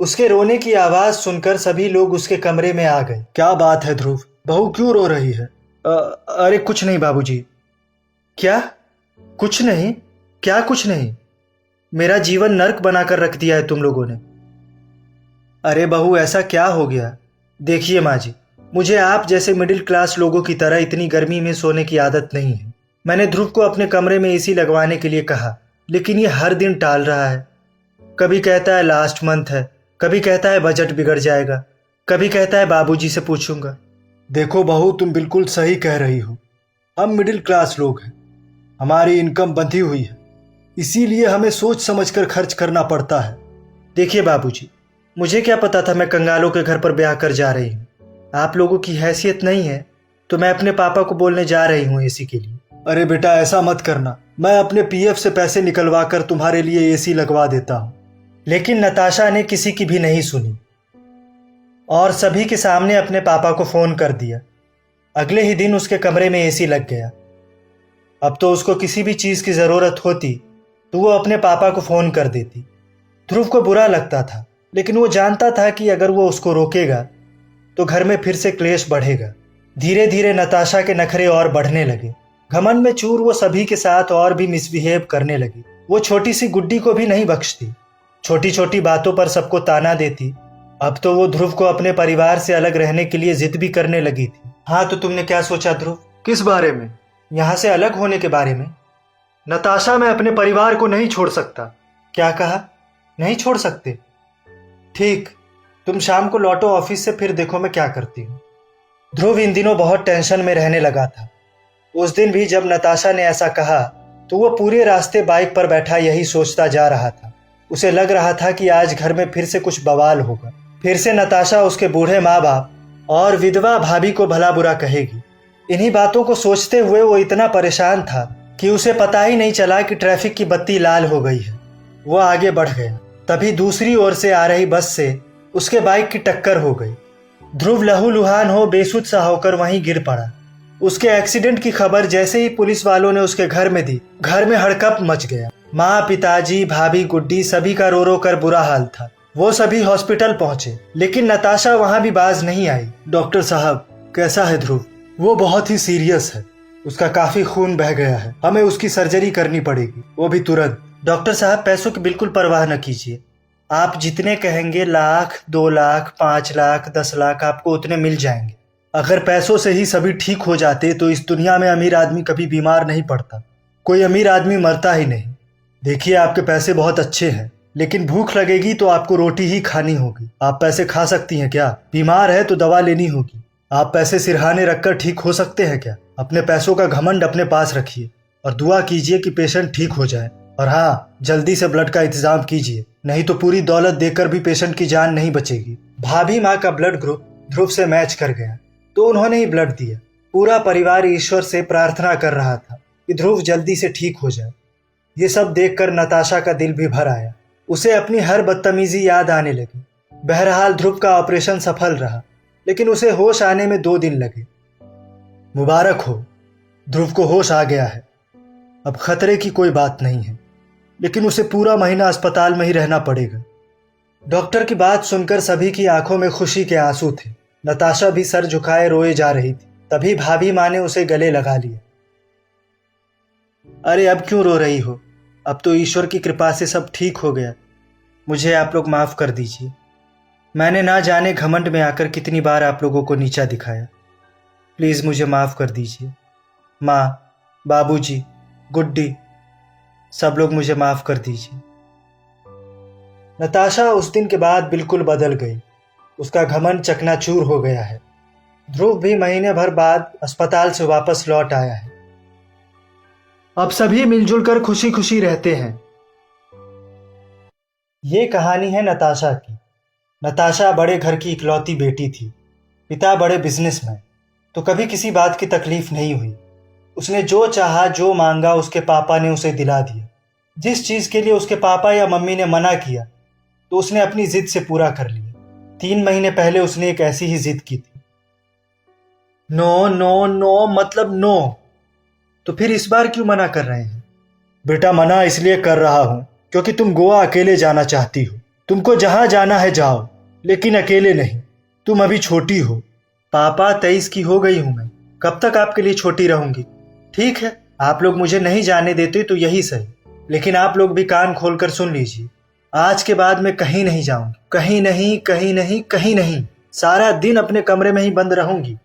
उसके रोने की आवाज सुनकर सभी लोग उसके कमरे में आ गए। क्या बात है ध्रुव, बहू क्यों रो रही है? अरे कुछ नहीं बाबूजी। क्या? कुछ नहीं? क्या कुछ नहीं? मेरा जीवन नर्क बनाकर रख दिया है तुम लोगों ने। अरे बहू, ऐसा क्या हो गया? देखिए माँ जी, मुझे आप जैसे मिडिल क्लास लोगों की तरह इतनी गर्मी में सोने की आदत नहीं है। मैंने ध्रुव को अपने कमरे में एसी लगवाने के लिए कहा, लेकिन ये हर दिन टाल रहा है। कभी कहता है लास्ट मंथ है, कभी कहता है बजट बिगड़ जाएगा, कभी कहता है बाबूजी से पूछूंगा। देखो बहू, तुम बिल्कुल सही कह रही हो। हम मिडिल क्लास लोग हैं, हमारी इनकम बंधी हुई है, इसीलिए हमें सोच समझकर खर्च करना पड़ता है। देखिए बाबूजी, मुझे क्या पता था मैं कंगालों के घर पर ब्याह कर जा रही हूँ। आप लोगों की हैसियत नहीं है तो मैं अपने पापा को बोलने जा रही हूँ एसी के लिए। अरे बेटा, ऐसा मत करना, मैं अपने पीएफ से पैसे निकलवा कर तुम्हारे लिए एसी लगवा देता हूँ। लेकिन नताशा ने किसी की भी नहीं सुनी और सभी के सामने अपने पापा को फोन कर दिया। अगले ही दिन उसके कमरे में एसी लग गया। अब तो उसको किसी भी चीज की जरूरत होती तो वो अपने पापा को फोन कर देती। ध्रुव को बुरा लगता था, लेकिन वो जानता था कि अगर वो उसको रोकेगा तो घर में फिर से क्लेश बढ़ेगा। धीरे धीरे नताशा के नखरे और बढ़ने लगे। घमंड में चूर वो सभी के साथ और भी मिसबिहेव करने लगी। वो छोटी सी गुड्डी को भी नहीं बख्शती, छोटी छोटी बातों पर सबको ताना देती। अब तो वो ध्रुव को अपने परिवार से अलग रहने के लिए जिद भी करने लगी थी। हाँ, तो तुमने क्या सोचा ध्रुव? किस बारे में? यहाँ से अलग होने के बारे में। नताशा, मैं अपने परिवार को नहीं छोड़ सकता। क्या कहा? नहीं छोड़ सकते? ठीक, तुम शाम को लौटो ऑफिस से, फिर देखो मैं क्या करती हूँ। ध्रुव इन दिनों बहुत टेंशन में रहने लगा था। उस दिन भी जब नताशा ने ऐसा कहा तो वो पूरे रास्ते बाइक पर बैठा यही सोचता जा रहा था। उसे लग रहा था कि आज घर में फिर से कुछ बवाल होगा। फिर से नताशा उसके बूढ़े माँ बाप और विधवा भाभी को भला बुरा कहेगी। इन्हीं बातों को सोचते हुए वो इतना परेशान था कि उसे पता ही नहीं चला कि ट्रैफिक की बत्ती लाल हो गई है। वो आगे बढ़ गया, तभी दूसरी ओर से आ रही बस से उसके बाइक की टक्कर हो गई। ध्रुव लहूलुहान हो बेसुध सा होकर वहीं गिर पड़ा। उसके एक्सीडेंट की खबर जैसे ही पुलिस वालों ने उसके घर में दी, घर में हड़कंप मच गया। माँ, पिताजी, भाभी, गुड्डी सभी का रो रो कर बुरा हाल था। वो सभी हॉस्पिटल पहुंचे, लेकिन नताशा वहां भी बाज नहीं आई। डॉक्टर साहब, कैसा है ध्रुव? वो बहुत ही सीरियस है, उसका काफी खून बह गया है, हमें उसकी सर्जरी करनी पड़ेगी, वो भी तुरंत। डॉक्टर साहब, पैसों की बिल्कुल परवाह न कीजिए, आप जितने कहेंगे, 1,00,000, 2,00,000, 5,00,000, 10,00,000 आपको उतने मिल जाएंगे। अगर पैसों से ही सभी ठीक हो जाते तो इस दुनिया में अमीर आदमी कभी बीमार नहीं पड़ता, कोई अमीर आदमी मरता ही नहीं। देखिए, आपके पैसे बहुत अच्छे हैं, लेकिन भूख लगेगी तो आपको रोटी ही खानी होगी। आप पैसे खा सकती हैं क्या? बीमार है तो दवा लेनी होगी। आप पैसे सिरहाने रखकर ठीक हो सकते हैं क्या? अपने पैसों का घमंड अपने पास रखिए और दुआ कीजिए कि पेशेंट ठीक हो जाए। और हाँ, जल्दी से ब्लड का इंतजाम कीजिए, नहीं तो पूरी दौलत देकर भी पेशेंट की जान नहीं बचेगी। भाभी माँ का ब्लड ग्रुप ध्रुव से मैच कर गया तो उन्होंने ही ब्लड दिया। पूरा परिवार ईश्वर से प्रार्थना कर रहा था कि ध्रुव जल्दी से ठीक हो जाए। ये सब देखकर नताशा का दिल भी भर आया। उसे अपनी हर बदतमीजी याद आने लगी। बहरहाल ध्रुव का ऑपरेशन सफल रहा, लेकिन उसे होश आने में 2 दिन लगे। मुबारक हो, ध्रुव को होश आ गया है। अब खतरे की कोई बात नहीं है, लेकिन उसे पूरा महीना अस्पताल में ही रहना पड़ेगा। डॉक्टर की बात सुनकर सभी की आंखों में खुशी के आंसू थे। नताशा भी सर झुकाए रोए जा रही थी। तभी भाभी माँ ने उसे गले लगा लिया। अरे अब क्यों रो रही हो? अब तो ईश्वर की कृपा से सब ठीक हो गया। मुझे आप लोग माफ कर दीजिए। मैंने ना जाने घमंड में आकर कितनी बार आप लोगों को नीचा दिखाया। प्लीज मुझे माफ कर दीजिए। माँ, बाबूजी, गुड्डी, सब लोग मुझे माफ कर दीजिए। नताशा उस दिन के बाद बिल्कुल बदल गई। उसका घमंड चकनाचूर हो गया है। ध्रुव भी महीने भर बाद अस्पताल से वापस लौट आया है। अब सभी मिलजुल कर खुशी खुशी रहते हैं। ये कहानी है नताशा की। नताशा बड़े घर की इकलौती बेटी थी। पिता बड़े बिजनेसमैन, तो कभी किसी बात की तकलीफ नहीं हुई। उसने जो चाहा, जो मांगा, उसके पापा ने उसे दिला दिया। जिस चीज के लिए उसके पापा या मम्मी ने मना किया तो उसने अपनी जिद से पूरा कर लिया। 3 महीने पहले उसने एक ऐसी ही जिद की थी। नो नो नो मतलब नो। तो फिर इस बार क्यों मना कर रहे हैं? बेटा, मना इसलिए कर रहा हूं क्योंकि तुम गोवा अकेले जाना चाहती हो। तुमको जहां जाना है जाओ, लेकिन अकेले नहीं। तुम अभी छोटी हो। पापा 23 की हो गई हूं मैं। कब तक आपके लिए छोटी रहूंगी? ठीक है, आप लोग मुझे नहीं जाने देते तो यही सही, लेकिन आप लोग भी कान खोलकर सुन लीजिए। आज के बाद मैं कहीं नहीं जाऊंगी। कहीं नहीं, कहीं नहीं, कहीं नहीं। सारा दिन अपने कमरे में ही बंद रहूंगी।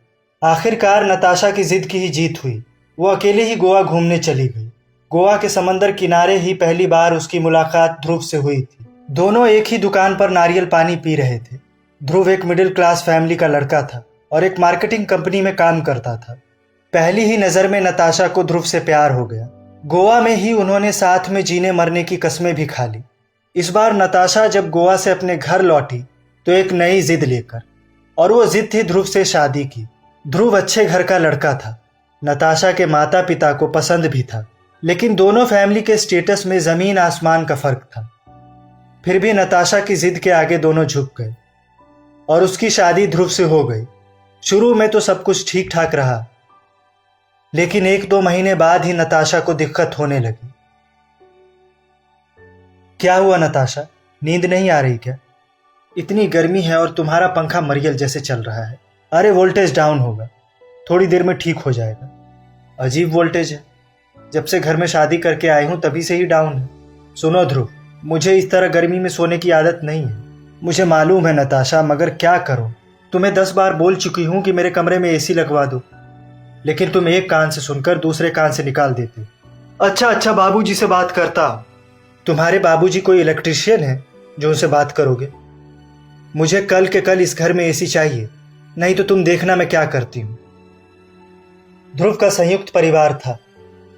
आखिरकार नताशा की जिद की ही जीत हुई। वो अकेले ही गोवा घूमने चली गई। गोवा के समंदर किनारे ही पहली बार उसकी मुलाकात ध्रुव से हुई थी। दोनों एक ही दुकान पर नारियल पानी पी रहे थे। ध्रुव एक मिडिल क्लास फैमिली का लड़का था और एक मार्केटिंग कंपनी में काम करता था। पहली ही नज़र में नताशा को ध्रुव से प्यार हो गया। गोवा में ही उन्होंने साथ में जीने मरने की कस्में भी खा ली। इस बार नताशा जब गोवा से अपने घर लौटी तो एक नई जिद लेकर, और वो जिद थी ध्रुव से शादी की। ध्रुव अच्छे घर का लड़का था, नताशा के माता पिता को पसंद भी था, लेकिन दोनों फैमिली के स्टेटस में ज़मीन आसमान का फर्क था। फिर भी नताशा की जिद के आगे दोनों झुक गए और उसकी शादी ध्रुव से हो गई। शुरू में तो सब कुछ ठीक ठाक रहा, लेकिन 1-2 महीने बाद ही नताशा को दिक्कत होने लगी। क्या हुआ नताशा, नींद नहीं आ रही क्या? इतनी गर्मी है और तुम्हारा पंखा मरियल जैसे चल रहा है। अरे वोल्टेज डाउन होगा, थोड़ी देर में ठीक हो जाएगा। अजीब वोल्टेज है, जब से घर में शादी करके आई हूं तभी से ही डाउन है। सुनो ध्रुव, मुझे इस तरह गर्मी में सोने की आदत नहीं है। मुझे मालूम है नताशा, मगर क्या करूं? तुम्हें 10 बार बोल चुकी हूं कि मेरे कमरे में एसी लगवा दो, लेकिन तुम एक कान से सुनकर दूसरे कान से निकाल देते। अच्छा, बाबूजी से बात करता हूं। तुम्हारे बाबूजी कोई इलेक्ट्रिशियन है जो उनसे बात करोगे? मुझे कल के कल इस घर में एसी चाहिए, नहीं तो तुम देखना मैं क्या करती हूं। ध्रुव का संयुक्त परिवार था।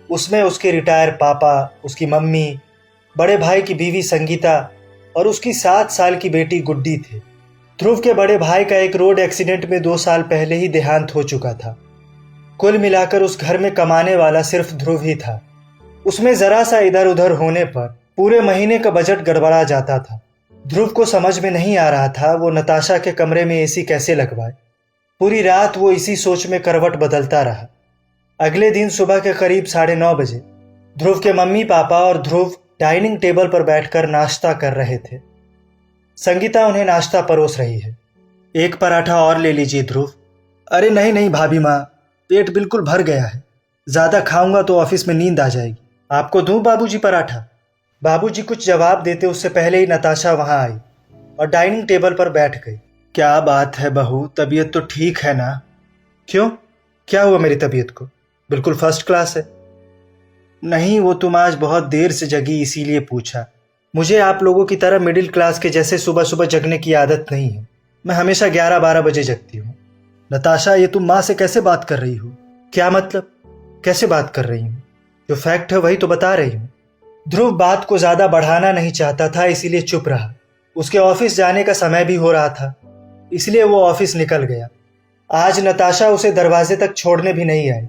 उसमें उसके रिटायर पापा, उसकी मम्मी, बड़े भाई की बीवी संगीता और उसकी 7 साल की बेटी गुड्डी थे। ध्रुव के बड़े भाई का एक रोड एक्सीडेंट में 2 साल पहले ही देहांत हो चुका था। कुल मिलाकर उस घर में कमाने वाला सिर्फ ध्रुव ही था। उसमें जरा सा इधर उधर होने पर पूरे महीने का बजट गड़बड़ा जाता था। ध्रुव को समझ में नहीं आ रहा था वो नताशा के कमरे में एसी कैसे लगवाए। पूरी रात वो इसी सोच में करवट बदलता रहा। अगले दिन सुबह के करीब 9:30 बजे ध्रुव के मम्मी पापा और ध्रुव डाइनिंग टेबल पर बैठकर नाश्ता कर रहे थे। संगीता उन्हें नाश्ता परोस रही है। एक पराठा और ले लीजिए ध्रुव। अरे नहीं भाभी माँ, पेट बिल्कुल भर गया है। ज़्यादा खाऊंगा तो ऑफिस में नींद आ जाएगी। आपको दूं बाबूजी पराठा? बाबूजी कुछ जवाब देते उससे पहले ही नताशा वहां आई और डाइनिंग टेबल पर बैठ गई। क्या बात है बहू, तबीयत तो ठीक है ना? क्यों, क्या हुआ मेरी तबीयत को? बिल्कुल फर्स्ट क्लास है। नहीं, वो तुम आज बहुत देर से जगी इसीलिए पूछा। मुझे आप लोगों की तरह मिडिल क्लास के जैसे सुबह सुबह जगने की आदत नहीं है। मैं हमेशा 11-12 बजे जगती हूँ। नताशा, ये तुम माँ से कैसे बात कर रही हो? क्या मतलब, कैसे बात कर रही हूँ? जो फैक्ट है वही तो बता रही हूँ। ध्रुव बात को ज्यादा बढ़ाना नहीं चाहता था, इसीलिए चुप रहा। उसके ऑफिस जाने का समय भी हो रहा था, इसलिए वो ऑफिस निकल गया। आज नताशा उसे दरवाजे तक छोड़ने भी नहीं आई।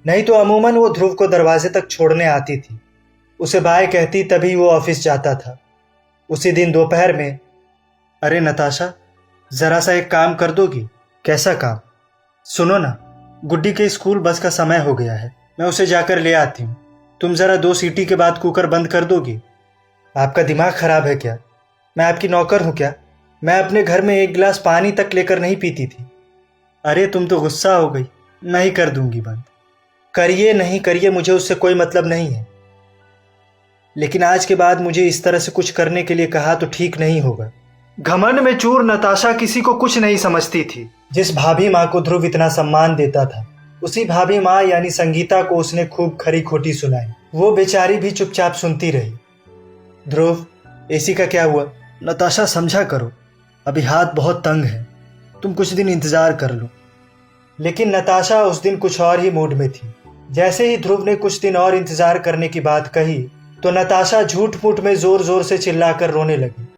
नहीं तो अमूमन वो ध्रुव को दरवाजे तक छोड़ने आती थी, उसे बाय कहती, तभी वो ऑफिस जाता था। उसी दिन दोपहर में, अरे नताशा, जरा सा एक काम कर दोगी? कैसा काम? सुनो ना, गुड्डी के स्कूल बस का समय हो गया है, मैं उसे जाकर ले आती हूँ। तुम जरा 2 सीटी के बाद कुकर बंद कर दोगी? आपका दिमाग खराब है क्या? मैं आपकी नौकर हूँ क्या? मैं अपने घर में 1 गिलास पानी तक लेकर नहीं पीती थी। अरे तुम तो गुस्सा हो गई। नहीं कर दूंगी बंद। करिए नहीं करिए, मुझे उससे कोई मतलब नहीं है, लेकिन आज के बाद मुझे इस तरह से कुछ करने के लिए कहा तो ठीक नहीं होगा। घमंड में चूर नताशा किसी को कुछ नहीं समझती थी। जिस भाभी माँ को ध्रुव इतना सम्मान देता था, उसी भाभी माँ यानी संगीता को उसने खूब खरी खोटी सुनाई। वो बेचारी भी चुपचाप सुनती रही। ध्रुव, एसी का क्या हुआ? नताशा समझा करो, अभी हाथ बहुत तंग है, तुम कुछ दिन इंतजार कर लो। लेकिन नताशा उस दिन कुछ और ही मूड में थी। जैसे ही ध्रुव ने कुछ दिन और इंतजार करने की बात कही तो नताशा झूठ मूठ में जोर जोर से चिल्लाकर रोने लगी।